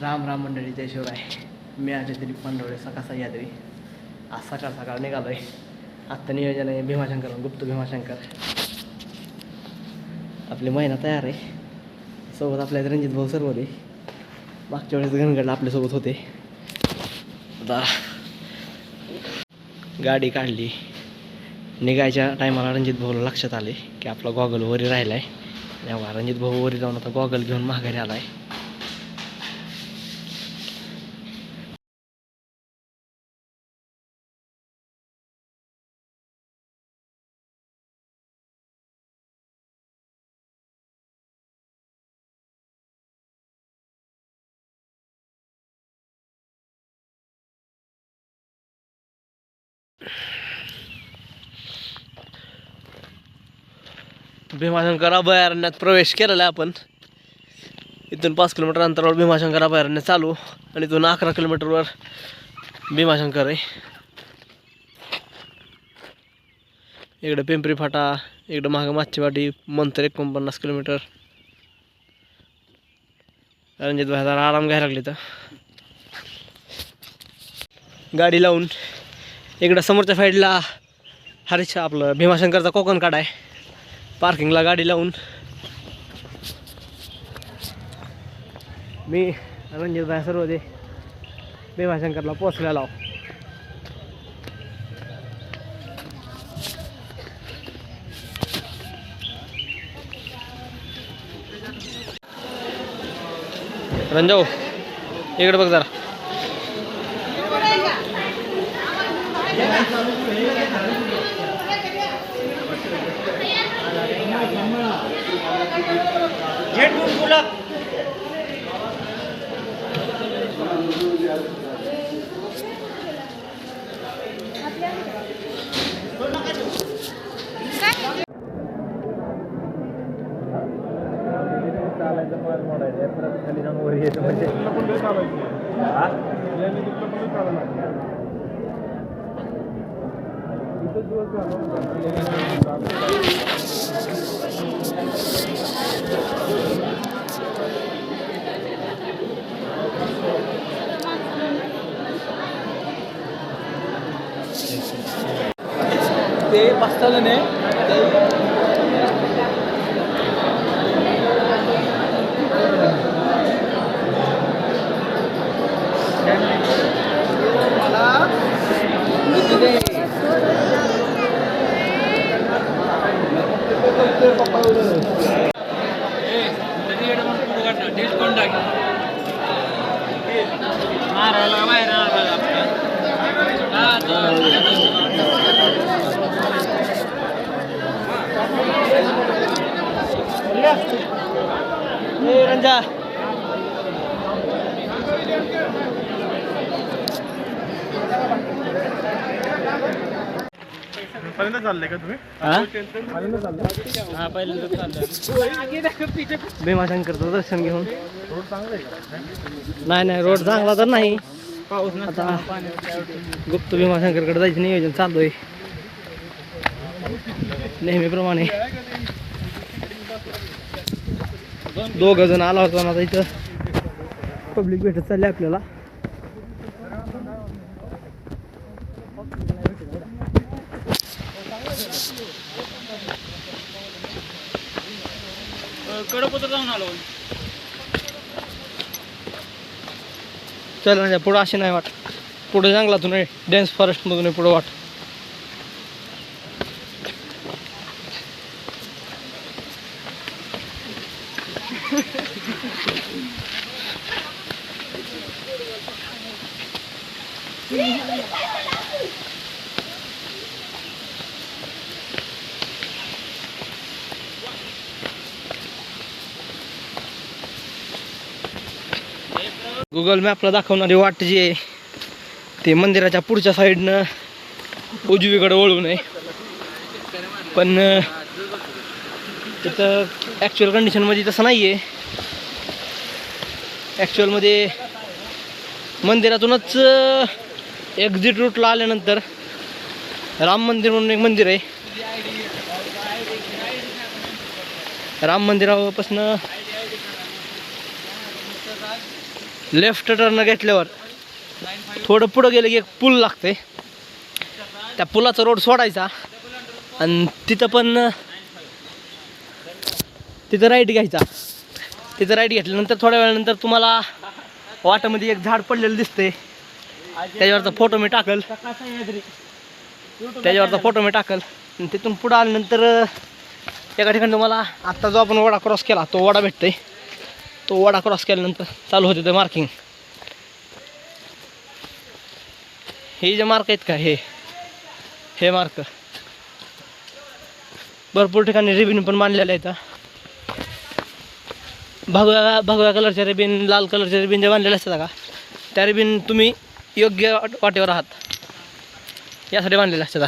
राम राम मंडळी, जय शिवराय. मी अजय दिलीप पांडवळे, सकाळ सह्याद्री. आज सकाळ सकाळ निघालो आहे. आत्ता नियोजन आहे भीमाशंकर, गुप्त भीमाशंकर. आपली महिना तयार आहे. सोबत आपल्या रणजित भाऊ सरवरे मागच्या वेळेस घनगडला आपल्यासोबत होते. आता गाडी काढली. निघायच्या टायमाला रणजित भाऊला लक्षात आले की आपला गॉगल वरी राहिला आहे. तेव्हा रणजित भाऊ वरी जाऊन आता गॉगल घेऊन माघारी आला आहे. भीमाशंकर अभयारण्यात प्रवेश केलेला आहे आपण. इथून 5 किलोमीटर अंतरावर भीमाशंकर अभयारण्य चालू आणि इथून 11 किलोमीटरवर भीमाशंकर आहे. इकडे पिंपरी फाटा, इकडे महाग माचीवाडी, मंतर 49 किलोमीटर. रणजित भाई जरा आराम घ्यायला लागले तर गाडी लावून इकडं समोरच्या साईडला आपलं भीमाशंकरचा कोकण काढ आहे. पार्किंगला गाडी लावून मी रणजित भाई सर्व ते भीमाशंकरला पोचलेला आहो. रंजाऊ इकडे बघ जरा. खाली जाऊन वर येतं म्हणजे ते बसताना नाही रंजा पहिल्यांदा चाललंय का तुम्ही? भीमाशंकरचं दर्शन घेऊन. रोड चांगला आहे? नाही रोड चांगला तर नाही. आता गुप्त भीमाशंकरकडे जायचं नियोजन चालू आहे नेहमीप्रमाणे. 2 जण आला होता ना, इथं पब्लिक भेटत चालले आपल्याला. कडपत्र जाऊन आलो. चल म्हणजे पुढं अशी नाही वाट. पुढे जंगलातून आहे, डेन्स फॉरेस्ट मधून आहे पुढं वाट. गुगल मॅपला दाखवणारी वाट जी आहे ते मंदिराच्या पुढच्या साईडनं उजवीकडे वळून आहे. पण तिथं ॲक्च्युअल कंडिशनमध्ये तसं नाही आहे. ॲक्च्युअलमध्ये मंदिरातूनच एक्झिट रूटला आल्यानंतर राम मंदिर म्हणून एक मंदिर आहे. राम मंदिरापासून लेफ्ट टर्न घेतल्यावर थोडं पुढं गेलं की एक पूल लागते. त्या पुलाचा रोड सोडायचा आणि तिथं राईट घ्यायचा. तिथं राईट घेतल्यानंतर थोड्या वेळानंतर तुम्हाला वाटामध्ये एक झाड पडलेलं दिसते. त्याच्यावरचा फोटो मी टाकल आणि तिथून पुढं आल्यानंतर एका ठिकाणी तुम्हाला आत्ता जो आपण वडा क्रॉस केला तो वडा भेटतोय. तो वडा क्रॉस केल्यानंतर चालू होते ते मार्किंग. हे जे मार्क आहेत का हे मार्क भरपूर ठिकाणी रिबिन पण बांधलेले आहेत. भगव्या कलरच्या रिबिन, लाल कलरच्या रिबिन जे बांधलेले असतात का त्या रिबिन तुम्ही योग्य वाटेवर आहात यासाठी बांधलेले असतात.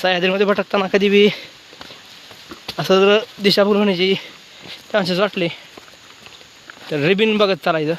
सह्याद्रीमध्ये भटकताना कधी बी असं जर दिशाभूल होण्याची चान्सेस वाटले तर रिबिन बघत चालायचं.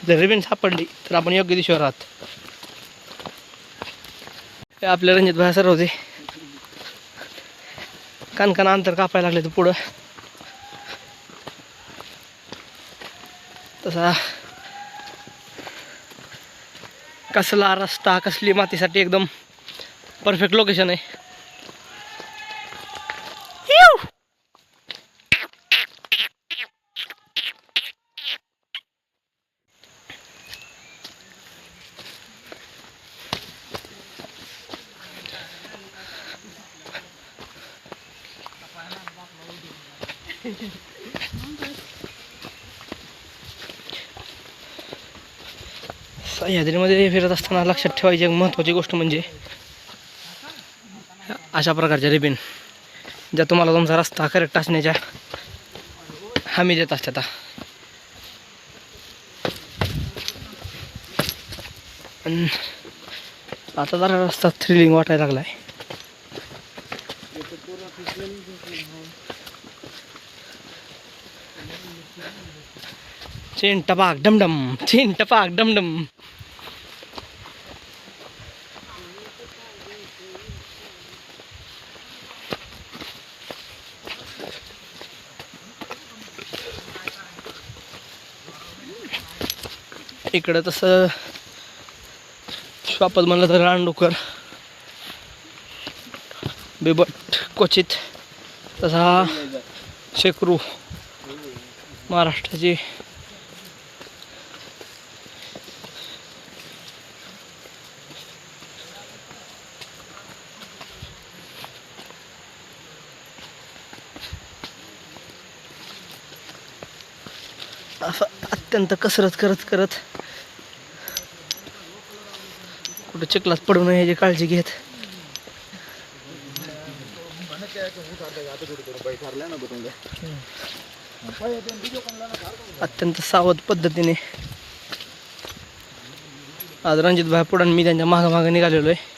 जर रिबिन सापडली तर आपण योग्य दिशेवर आहात. आपल्या रणजित भाई सर होते कानकाना अंतर कापायला लागले तर पुढं तसा कसला रस्ता कसली मातीसाठी एकदम परफेक्ट लोकेशन आहे. सह्याद्रीमध्ये फिरत असताना लक्षात ठेवायची एक महत्त्वाची गोष्ट म्हणजे अशा प्रकारच्या रिबिन ज्या तुम्हाला तुमचा रस्ता करेक्ट असण्याच्या हमी देत असतात. आता जरा रस्ता थ्रिलिंग वाटायला लागला आहे. चेन टपाक डमडम. इकडं तसं श्वापद म्हणलं तर रानडुकर बिबट क्वचित, तसा शेकरू महाराष्ट्राची असं अत्यंत कसरत करत कुठं चिखलात पडू नये याची काळजी घेत अत्यंत सावध पद्धतीने आज रणजित भाई पुढे मी त्यांच्या मागं निघालेलो आहे.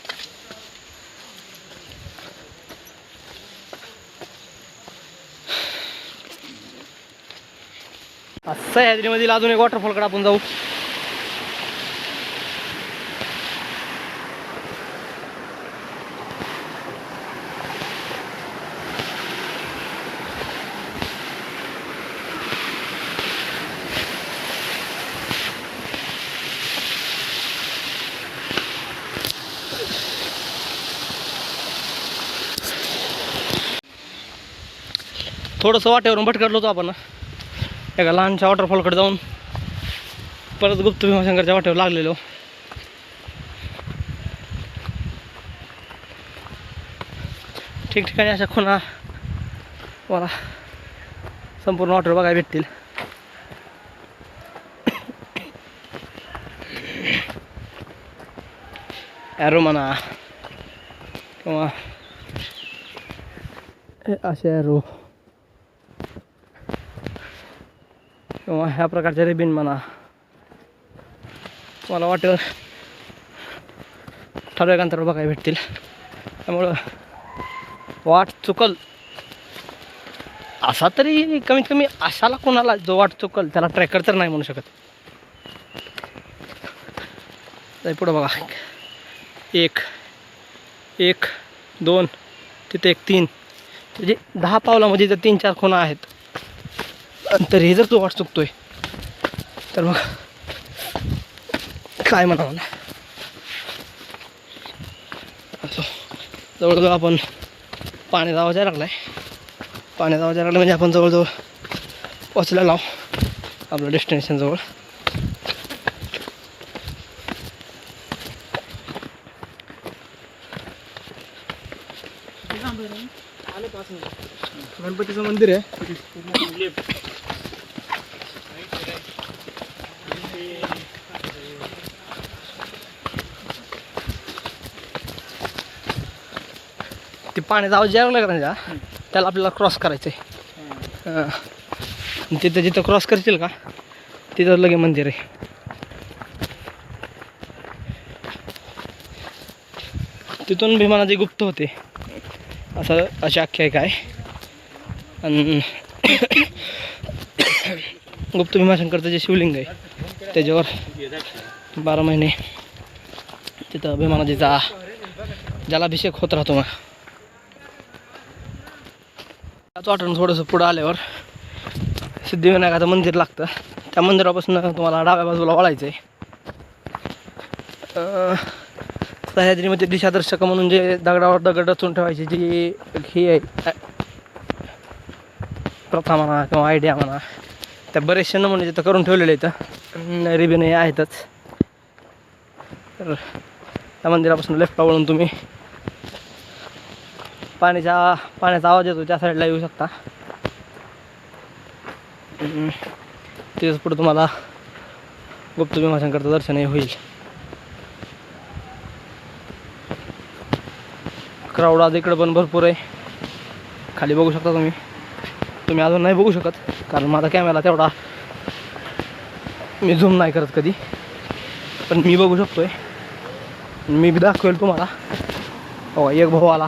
सह्याद्रीमधील अजून एक वॉटरफॉलकडे आपण जाऊ. थोडंसं वाटेवरून भटकलो होतो आपण एका लहानशा वॉटरफॉलकडे जाऊन परत गुप्त भीमाशंकरच्या वाटेवर लागलेलो. ठिकठिकाणी अशा खुणा मला संपूर्ण वॉटर बघायला भेटतील. ॲरो म्हणा किंवा असे ॲरो किंवा ह्या प्रकारचे रिबिन म्हणा मला वाटेवर ठराविक अंतरावर बघायला भेटतील. त्यामुळं वाट चुकल असा तरी कमीत कमी अशाला कोणाला जो वाट चुकल त्याला ट्रॅकर तर नाही म्हणू शकत. पुढं बघा 1 2 तिथे 1 3 म्हणजे 10 पावलामध्ये जर 3-4 खुणा आहेत तरी जर तो वाट चुकतोय तर मग काय म्हणावं ना. असो, जवळजवळ आपण पाण्याचा आवाज यायला लागला आहे. पाण्याचा आवाज यायला लागला म्हणजे आपण जवळजवळ पोचलेलो आहो आपल्या डेस्टिनेशनजवळ. गणपतीचं मंदिर आहे. ते पाण्याचा आवाज यायला लागला ना त्याला आपल्याला क्रॉस करायचं आहे. तिथं जिथं क्रॉस करशील का तिथं लगे मंदिर आहे. तिथून भीमानाजी गुप्त होते असं अशी आख्यायिका आहे. आणि गुप्त भीमाशंकरचं जे शिवलिंग आहे त्याच्यावर 12 महिने तिथं भीमानाजीचा जलाभिषेक होत राहतो. मग त्याच वाटून थोडंसं पुढं आल्यावर सिद्धिविनायकाचं मंदिर लागतं. त्या मंदिरापासून तुम्हाला डाव्या बाजूला वळायचं आहे. सह्याद्रीमध्ये दिशादर्शक म्हणून जे दगडावर दगड रचून ठेवायची जी ही आहे प्रथा म्हणा किंवा आयडिया म्हणा, त्या बरेचसे नमुने तिथं करून ठेवलेले इथं रिबिन हे आहेतच. तर त्या मंदिरापासून लेफ्टला वळून तुम्ही पाण्याचा आवाज येतो त्या साईडला येऊ शकता. तिथेच पुढे तुम्हाला गुप्त भीमाशंकरचं दर्शनही होईल. क्राऊड आज इकडं पण भरपूर आहे. खाली बघू शकता तुम्ही अजून नाही बघू शकत कारण माझा कॅमेरा तेवढा मी झूम नाही करत कधी, पण मी बघू शकतोय. मी बी दाखवेल तुम्हाला. हो, एक भाऊ आला,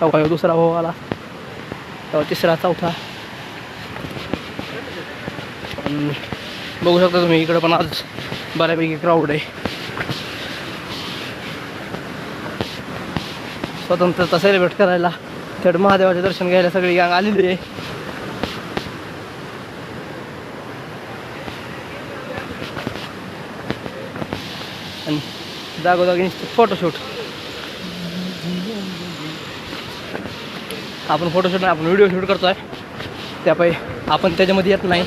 हो दुसरा भाऊ आला, हो तिसरा चौथा. बघू शकता तुम्ही इकडं पण आज बऱ्यापैकी क्राऊड आहे. स्वतंत्रता सेलिब्रेट करायला थेट महादेवाचे दर्शन घ्यायला सगळी गँग आलेली आहे. आणि जागोजागी फोटोशूट. आपण फोटोशूट नाही, आपण व्हिडिओ शूट करतो आहे. त्यापायी आपण त्याच्यामध्ये येत नाही,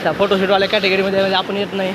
त्या फोटोशूटवाल्या कॅटेगरीमध्ये आपण येत नाही.